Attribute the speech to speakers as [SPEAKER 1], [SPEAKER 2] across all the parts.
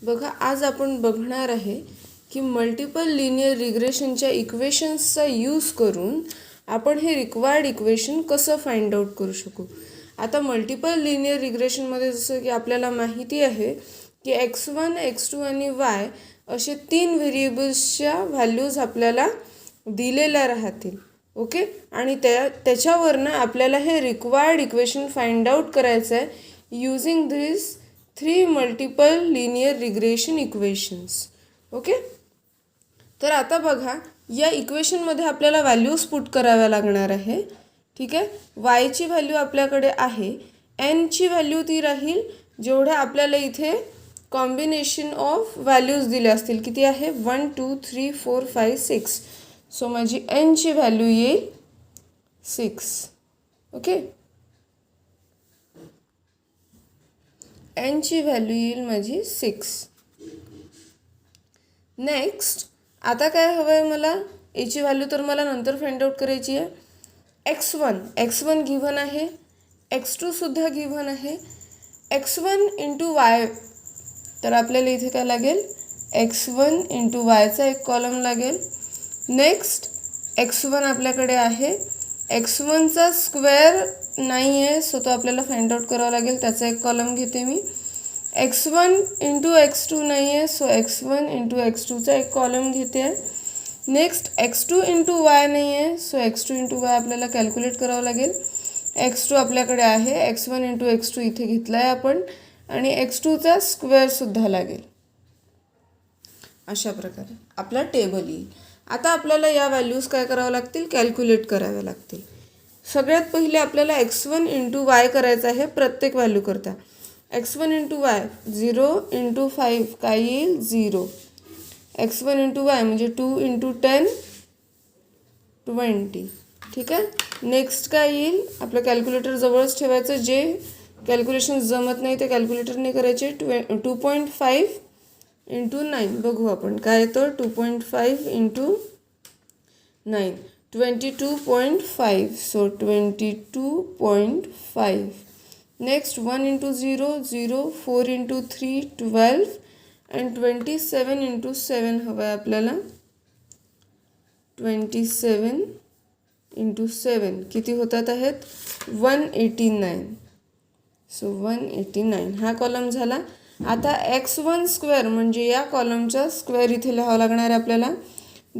[SPEAKER 1] बघा, आज आपण बघणार आहे की मल्टिपल लिनियर रिग्रेशनच्या इक्वेशन्सचा यूज करून आपण हे रिक्वायर्ड इक्वेशन कसं फाइंड आउट करू शकू. आता मल्टिपल लिनियर रिग्रेशनमध्ये जसं की आपल्याला माहिती आहे की x1, x2 आणि y असे 3 व्हेरिएबल्सच्या व्हॅल्यूज आपल्याला दिलेल्या राहतील. ओके, आणि त्याच्यावरनं आपल्याला हे रिक्वायर्ड इक्वेशन फाइंड आउट करायचं आहे यूजिंग दिस 3 multiple linear regression equations. Okay, तर आता बघा, या इक्वेशनमध्ये आपल्याला व्हॅल्यूज पुट कराव्या लागणार आहे. ठीक आहे, वायची व्हॅल्यू आपल्याकडे आहे, एनची व्हॅल्यू ती राहील जेवढ्या आपल्याला इथे कॉम्बिनेशन ऑफ व्हॅल्यूज दिले असतील. किती आहे? 1 2 3 4 5 6. सो माझी एनची व्हॅल्यू येईल 6. ओके, एनची व्हॅल्यू येईल माझी 6. नेक्स्ट आता काय हवं आहे मला? एची व्हॅल्यू तर मला नंतर फाइंड आउट करायची आहे. x1 गिव्हन आहे, x2 सुद्धा गिव्हन आहे. x1 इंटू वाय, तर आपल्याला इथे काय लागेल? x1 इंटू वायचा एक कॉलम लागेल. नेक्स्ट x1 आपल्याकडे आहे, x1चा स्क्वेअर नाही आहे, सो तो आपल्याला फाइंड आउट करावा लागेल, त्याचा एक कॉलम घेते मी. x1 इंटू x2 नाही आहे, सो x1 इंटू x2चा एक कॉलम घेते आहे. नेक्स्ट x2 इंटू वाय नाही आहे, सो x2 इंटू वाय आपल्याला कॅल्क्युलेट करावं लागेल. x2 आपल्याकडे आहे, x1 इंटू x2 इथे घेतला आहे आपण, आणि x2चा स्क्वेअरसुद्धा लागेल. अशा प्रकारे आपला टेबल येईल. आता आपल्याला या व्हॅल्यूज काय करावं लागतील? कॅल्क्युलेट कराव्या लागतील. सगळ्यात पहिले आपल्याला x1 इंटू वाय करायचं आहे प्रत्येक व्हॅल्यू करता. x1 इंटू वाय 0 इंटू 5 काय येईल? 0. x1 इंटू वाय म्हणजे 2 इंटू 10 20. ठीक आहे, नेक्स्ट काय येईल? आपलं कॅल्क्युलेटर जवळच ठेवायचं, जे कॅल्क्युलेशन जमत नाही ते कॅल्क्युलेटरने करायचे. 2.5 इंटू 9 बघू आपण काय येतं. 2.5 into 9 22.5. So 22.5. Next 1 into 0 0. 4 into 3 12 and 27 into 7 हवं आहे आपल्याला. 27 इंटू 7 किती होतात आहेत? 189. सो 189 हा कॉलम झाला. आता x1 स्क्वेअर म्हणजे या कॉलमचा स्क्वेअर इथे लिहावं लागणार आहे आपल्याला.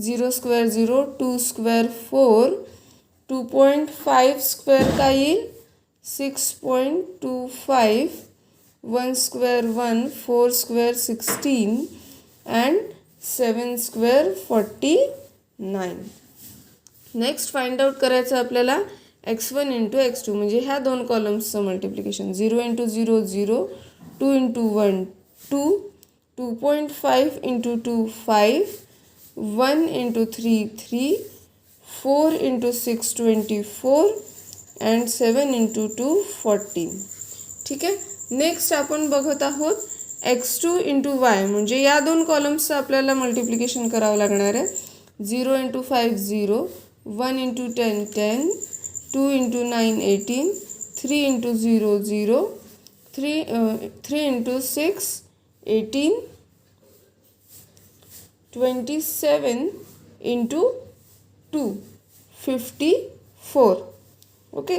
[SPEAKER 1] 0 स्क्वेअर 0, 2 स्क्वेअर 4, 2.5 स्क्वेअर काय येईल? 6.25, 1 square 1, 4 square 16 and 7 square 49. Next find out करायचं आपल्याला x1 इंटू x2 म्हणजे ह्या दोन कॉलम्सचं multiplication. 0 into 0 0, 2 into 1 2, 2.5 into 2 5, 1 into 3 3, 4 into 6 24 and 7 into 2 14. ठीक आहे, नेक्स्ट आपण बघत आहोत x2 इंटू वाय म्हणजे या दोन कॉलम्सचं आपल्याला मल्टिप्लिकेशन करावं लागणार आहे. 0 into 5 0, 1 into 10 10, 2 into 9 18, 3 into 0 0, 3 into 6 18, 27 into 2 54. Okay,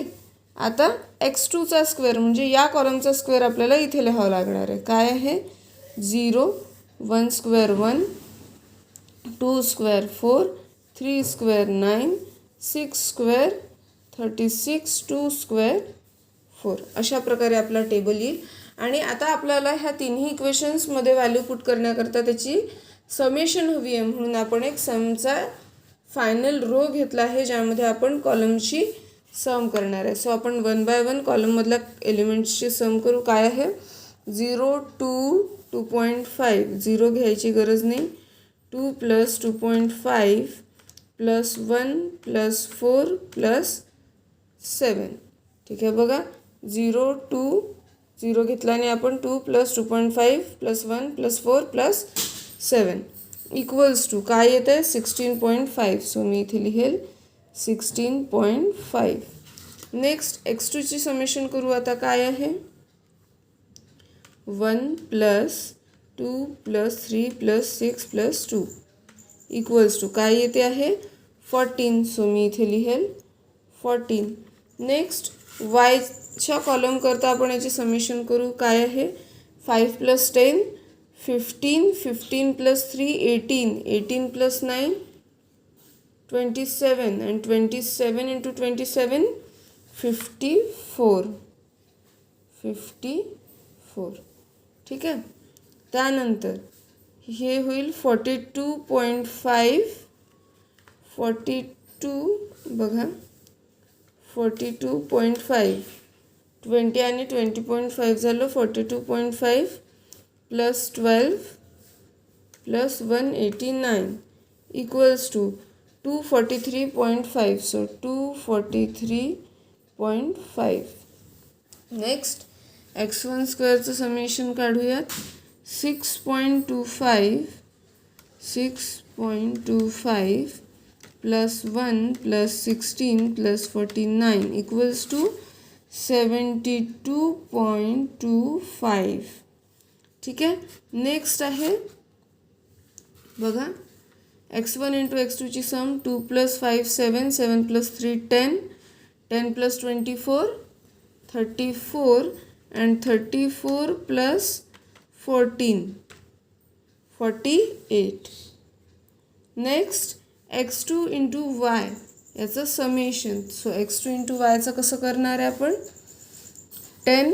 [SPEAKER 1] आता x2चा स्क्वेअर म्हणजे या कॉलमचा स्क्वेअर आपल्याला इथे लिहावं लागणार आहे. काय आहे? 0, 1 square 1, 2 square 4, 3 square 9, 6 square 36, 2 square 4. अशा प्रकारे आपला टेबल येईल. आणि आता आपल्याला ह्या तिन्ही इक्वेशन्समध्ये व्हॅल्यू पुट करण्याकरता त्याची समेशन हवी आहे, म्हणून आपण एक समचा फायनल रो घेतला आहे ज्यामध्ये आपण कॉलमची सम करणार आहे. सो आपण 1 बाय 1 कॉलममधल्या एलिमेंट्सची सम करू. काय आहे? 0 2 2.5, 0 घ्यायची गरज नाही. 2 प्लस 2.5 प्लस 1 प्लस 4 प्लस 7. ठीक आहे, बघा 0 2 0 घेतल्याने आपण 2 plus 2.5 plus 1 plus 4 plus 7 equals to काय येतं आहे? 16.5. सो मी इथे लिहेल 16.5. नेक्स्ट x2ची समेशन करू. आता काय आहे? 1 प्लस 2 + 3 + 6 + 2 इक्वल्स टू काय येते आहे 14. सो मी इथे लिहेल 14. नेक्स्ट वायच्या कॉलम करता आपण याचे समेशन करू. काय आहे 5 + 10 15 15 + 3 18 18 + 9 27 and 27 into 27 54 54. ठीक आहे. त्यानंतर हे होईल 42.5 42 बघा 42.5 20 आणि 20.5 झालं 42.5 + 12 + 189 equals to 243.5. So 243.5. Next x1 स्क्वेअरचं समेशन काढूयात. 6.25 6.25 + 1 + 16 + 49 इक्वल्स टू 72.25. ठीक आहे. नेक्स्ट आहे बघा x1 × x2 ची सम 2 + 5 7 7 + 3 10 10 + 24 34 and 34 + 14 48. नेक्स्ट x2 × y याचं समेशन. सो x2 × yचं कसं करणार आहे आपण 10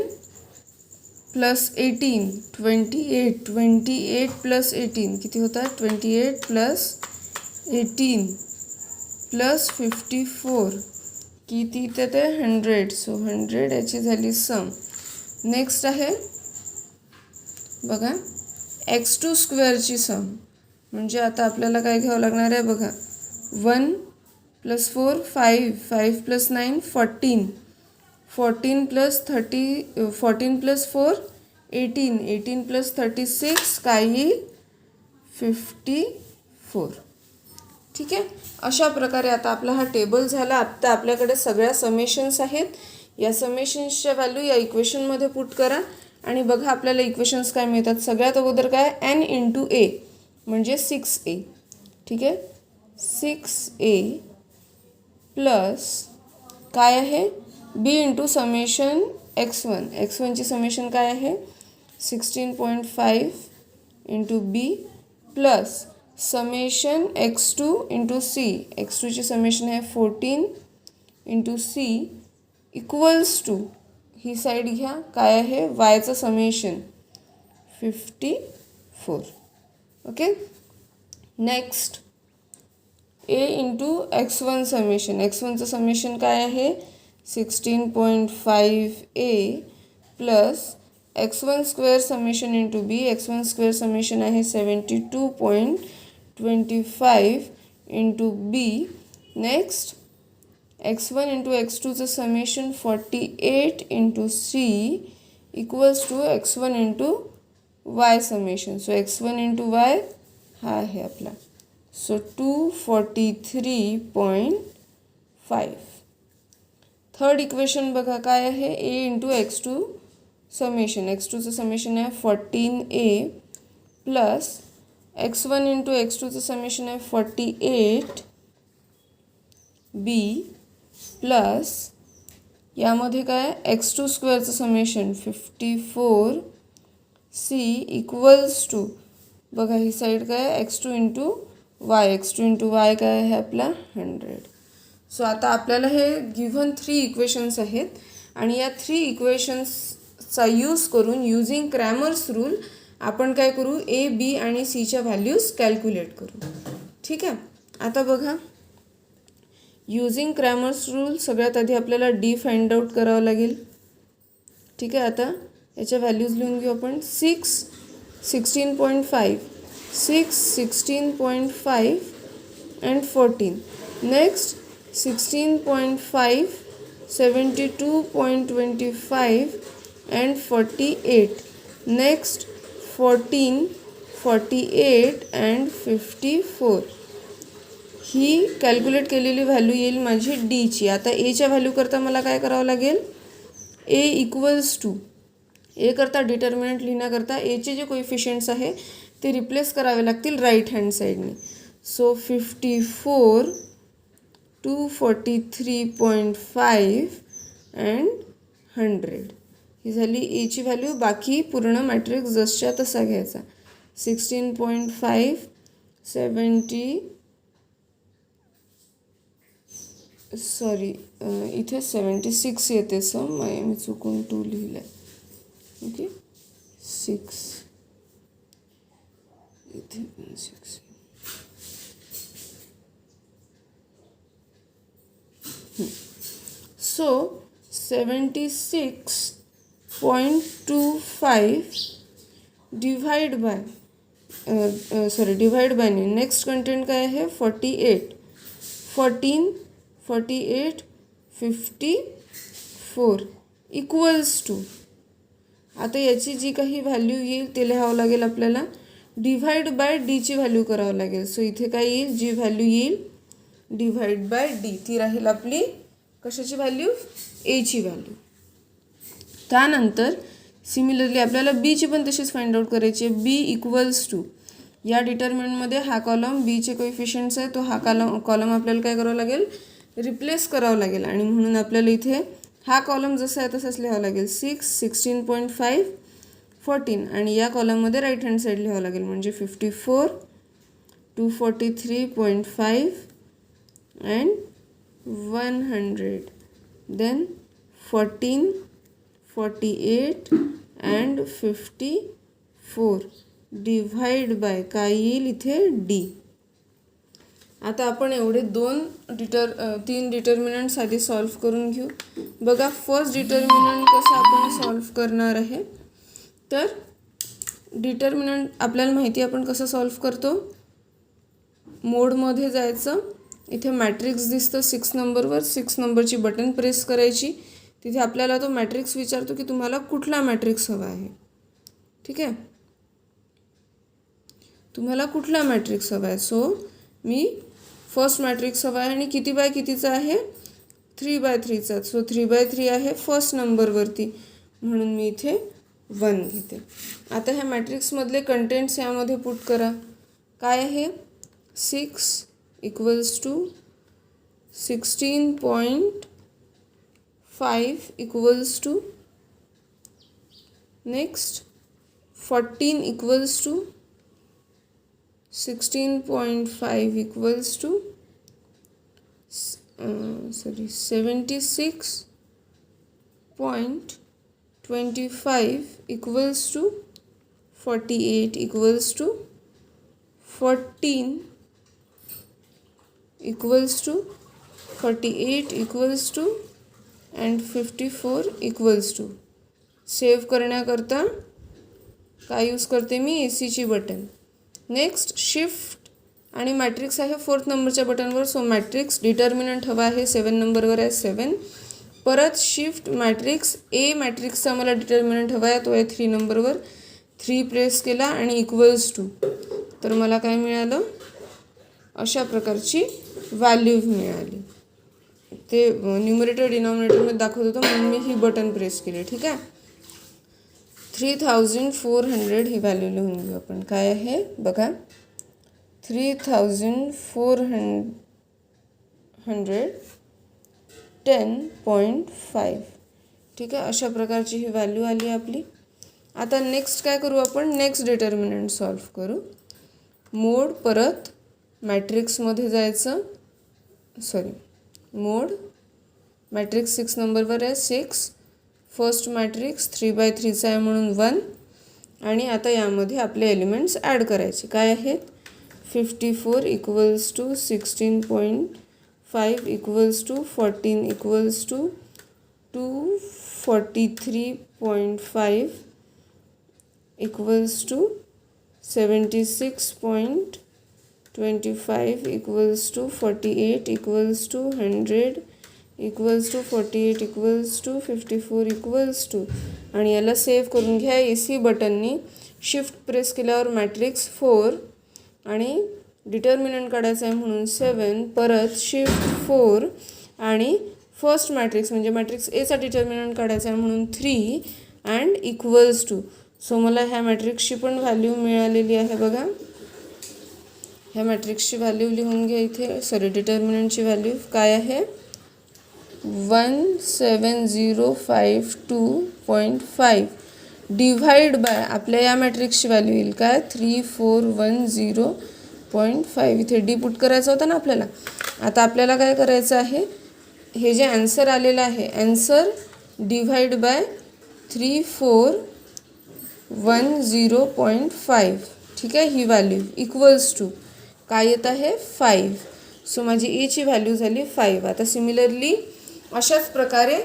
[SPEAKER 1] + 18 28 28 + 18 किती होतात 28 + 18 + 54 किती ते 100. सो 100 याची झाली सम. नेक्स्ट आहे बघा x2 स्क्वेअरची सम. म्हणजे आता आपल्याला काय घ्यावं लागणार आहे बघा 1 + 4 5 5 + 9 14 14 + 30 14 + 4 18 18 + 36 काय येईल 54. ठीक आहे. अशा प्रकारे आता आपला हा टेबल झाला. आता आपल्याकडे सगळ्या समेशन्स आहेत. या समेशन्सच्या व्हॅल्यू या इक्वेशनमध्ये पुट करा आणि बघा आपल्याला इक्वेशन्स काय मिळतात. सगळ्यात अगोदर काय n × a म्हणजे 6a. ठीक आहे 6a प्लस काय आहे b × समेशन x1 x1ची समेशन काय आहे 16.5 × b plus summation x2 × c x2ची समेशन आहे 14 × c इक्वल्स टू ही साईड घ्या काय आहे yचं summation 54. Okay. Next a × x1 summation x1चं समेशन काय आहे 16.5a plus x1 square summation × b x1 square summation आहे 72.25 × b. नेक्स्ट x1 × x2चं summation 48 × c equals to x1 × y summation. So x1 × y हा आहे आपला. सो 243.5. थर्ड इक्वेशन बघा काय आहे a × x2 समेशन x2चं समेशन आहे 14a प्लस x1 × x2चं समेशन आहे 48b प्लस यामध्ये काय x2 स्क्वेअरचं summation 54c equals to बघा ही साईड काय x2 × y x2 × y काय आहे आपला 100. सो आता आपल्याला हे गिव्हन 3 इक्वेशन्स आहेत आणि या 3 इक्वेशन्सचा यूज करून युजिंग क्रॅमर्स रूल आपण काय करू a, b आणि cच्या व्हॅल्यूज कॅल्क्युलेट करू. ठीक आहे. आता बघा युजिंग क्रॅमर्स रूल सगळ्यात आधी आपल्याला d फाइंड आउट करावं लागेल. ठीक आहे. आता याच्या व्हॅल्यूज लिहून घेऊ आपण 6 16.5 6 16.5 and 14. Next 16.5 72.25 and 48. Next 14 48 and 54. He calculate केलेली व्हॅल्यू येईल माझी डीची. आता एच्या व्हॅल्यू करता मला काय करावं लागेल a इक्वल्स टू ए करता डिटर्मिनंट लिहिण्याकरता एचे जे कोइफिशियंट्स आहे ते रिप्लेस करावे लागतील राईट हँड साईडने. सो 54, 243.5 अँड 100 ही झाली एची व्हॅल्यू. बाकी पूर्ण मॅट्रिक्स जसच्या तसा घ्यायचा. 16.5, 70 इथे 76 येते सम, मी चुकून 2 लिहिलं आहे. ओके 6 इथे 6. So 76.25 divide by divide by नाही. नेक्स्ट कंटेंट काय आहे 48, 14, 48, 54 इक्वल्स टू. आता याची जी काही व्हॅल्यू येईल ते लिहावं लागेल आपल्याला. डिव्हाइड बाय डीची व्हॅल्यू करावं लागेल. सो इथे काय येईल, जी व्हॅल्यू येईल डिव्हाइड बाय डी ती राहील आपली कशाची व्हॅल्यू, एची व्हॅल्यू. त्यानंतर सिमिलरली आपल्याला बीची पण तशीच फाइंड आउट करायची आहे. बी इक्वल्स टू या डिटर्मिनंटमध्ये हा कॉलम बीचे कोइफिशियंट्स आहे, तो हा कॉलम आपल्याला काय करावं लागेल, रिप्लेस करावं लागेल. आणि म्हणून आपल्याला इथे हा कॉलम जसा आहे तसाच लिहावं लागेल. 6, 16.5, 14 आणि या कॉलममध्ये राईट हँड साईड लिहावं लागेल म्हणजे 54, 243.5 and 100. Then 14, 48 and 54 divide by काय येईल इथे डी. आता आपण एवढे 3 डिटर्मिनंट्स आधी सॉल्व्ह करून घेऊ. बघा फर्स्ट डिटर्मिनंट कसं आपण सॉल्व्ह करणार आहे. तर डिटर्मिनंट आपल्याला माहिती आहे आपण कसं सॉल्व्ह करतो. मोडमध्ये जायचं, इथे मॅट्रिक्स दिसतं 6 नंबरवर, 6 नंबरची बटन प्रेस करायची. तिथे आपल्याला तो मॅट्रिक्स विचारतो की तुम्हाला कुठला मॅट्रिक्स हवा आहे. ठीक आहे, तुम्हाला कुठला मॅट्रिक्स हवा आहे. सो मी फर्स्ट मॅट्रिक्स हवा आहे आणि किती बाय कितीचा आहे, 3/3चा. सो 3/3 आहे फर्स्ट नंबरवरती, म्हणून मी इथे 1 घेते. आता ह्या मॅट्रिक्समधले कंटेंट्स यामध्ये पुट करा. काय आहे, 6 equals to 16.5 equals to, next 14 equals to 16.5 equals to 76.25 equals to 48 equals to 14 equals to 48 equals to and 54 equals to. Save करण्याकरता काय यूज करते मी, एसीची बटन. नेक्स्ट शिफ्ट आणि मॅट्रिक्स आहे 4th नंबरच्या बटनवर. सो मॅट्रिक्स डिटर्मिनंट हवा आहे 7 नंबरवर आहे 7. परत शिफ्ट मॅट्रिक्स ए मॅट्रिक्सचा मला डिटर्मिनंट हवा आहे, तो आहे 3 नंबरवर. 3 प्रेस केला आणि इक्वल्स टू, तर मला काय मिळालं, अशा प्रकारची व्हॅल्यू मिळाली. ते न्यूमरेटर डिनॉमिनेटरमध्ये दाखवत होतं म्हणून मी ही बटन प्रेस केली. ठीक आहे, 3400 ही व्हॅल्यू लिहून घेऊ आपण. काय आहे बघा, 3410.5. ठीक आहे, अशा प्रकारची ही व्हॅल्यू आली आपली. आता नेक्स्ट काय करू आपण, नेक्स्ट डिटर्मिनंट सॉल्व्ह करू. मोड परत मॅट्रिक्समध्ये जायचं, मोड मॅट्रिक्स 6 नंबरवर आहे 6. फर्स्ट मॅट्रिक्स 3/3चा आहे म्हणून 1. आणि आता यामध्ये आपले एलिमेंट्स ॲड करायचे. काय आहेत, 54 equals to 16.5 equals to 14 equals to 243.5 equals to 76.25 equals to 48 equals to 100 equals to 48 equals to 54 equals to. आणि याला सेव्ह करून घ्या एसी बटननी. शिफ्ट प्रेस केल्यावर मॅट्रिक्स 4 आणि डिटर्मिनंट काढायचं आहे म्हणून 7. परत शिफ्ट 4 आणि फर्स्ट मॅट्रिक्स म्हणजे मॅट्रिक्स एचा डिटर्मिनंट काढायचा आहे म्हणून 3 अँड इक्वल्स टू. सो मला ह्या मॅट्रिक्सची पण व्हॅल्यू मिळालेली आहे बघा. ह्या मॅट्रिक्सची व्हॅल्यू लिहून घ्या इथे. सॉरी, डिटर्मिनंटची व्हॅल्यू काय आहे 17052.5 डिव्हाइड बाय आपल्या या मॅट्रिक्सची व्हॅल्यू येईल काय 3410.5. इथे डी पुट करायचं होतं ना आपल्याला. आता आपल्याला काय करायचं आहे, हे जे ॲन्सर आलेलं आहे ॲन्सर डिव्हाइड बाय 3410.5. ठीक आहे, ही व्हॅल्यू इक्वल्स टू काय येत आहे 5. सो माझी ईची व्हॅल्यू झाली 5. आता सिमिलरली अशाच प्रकारे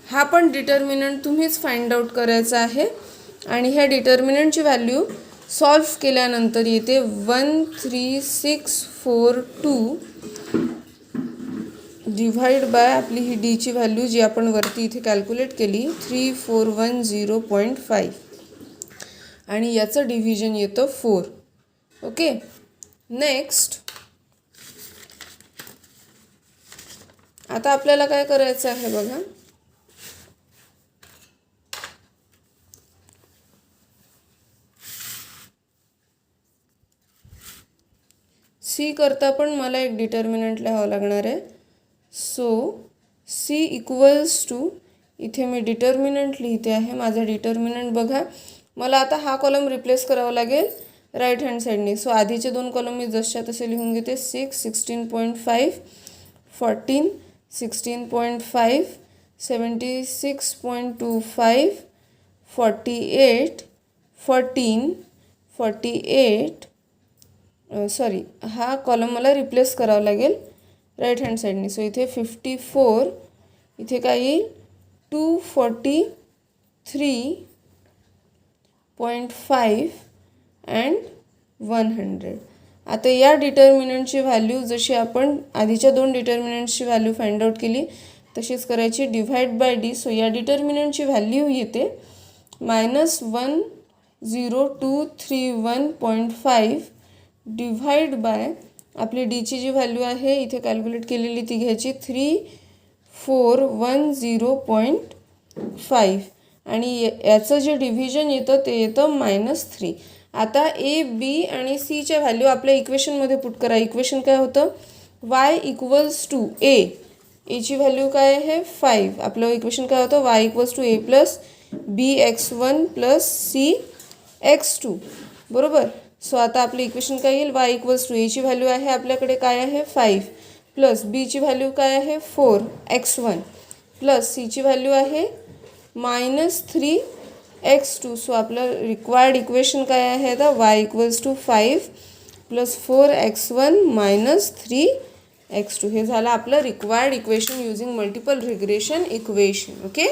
[SPEAKER 1] हा पण डिटर्मिनंट तुम्हीच फाइंड आउट करायचा आहे. आणि ह्या डिटर्मिनंटची व्हॅल्यू सॉल्व्ह केल्यानंतर येते 13642 डिव्हाइड बाय आपली ही डीची व्हॅल्यू जी आपण वरती इथे कॅल्क्युलेट केली 3410.5 आणि याचं डिव्हिजन येतं 4. ओके, नेक्स्ट आता आपल्याला काय करायचं आहे बघा. सी करता पण मला एक डिटर्मिनंट लिहावं लागणार आहे. सो सी इक्वल्स टू, इथे मी डिटर्मिनंट लिहिते आहे. माझा डिटर्मिनंट बघा, मला आता हा कॉलम रिप्लेस करावा लागेल राईट हँड साईडने. सो आधीचे दोन कॉलम मी जसच्या तसे लिहून घेते. 6, 16.5, 14, 16.5, 76.25, 48, 14, 48. सॉरी, हा कॉलम मला रिप्लेस करावा लागेल राईट हँड साईडने. सो इथे 54, इथे काय येईल 243.5 अँड 100. आता या डिटर्मिनंटची व्हॅल्यू जशी आपण आधीच्या दोन डिटर्मिनंटची व्हॅल्यू फाइंड आउट केली तशीच करायची डिव्हाइड बाय डी. सो या डिटर्मिनंटची व्हॅल्यू येते -10231.5 डिव्हाइड बाय आपली डीची जी व्हॅल्यू आहे इथे कॅल्क्युलेट केलेली ती घ्यायची 3410.5 आणि याचं जे डिव्हिजन येतं ते येतं -3. आता ए, बी आणि सीच्या व्हॅल्यू आपल्या इक्वेशनमध्ये पुट करा. इक्वेशन काय होतं y इक्वल्स टू ए. एची व्हॅल्यू काय आहे 5. आपलं इक्वेशन काय होतं y equals to a plus b x1 plus c x2. बरोबर. सो आता आपलं इक्वेशन काय येईल y इक्वल्स टू एची व्हॅल्यू आहे आपल्याकडे काय आहे 5 प्लस बीची व्हॅल्यू काय आहे 4x1 प्लस सीची व्हॅल्यू आहे -3x2. सो आपलं रिक्वायर्ड इक्वेशन काय आहे आता y equals to 5 plus 4x1 -3x2. हे झालं आपलं required equation using multiple regression equation. Okay.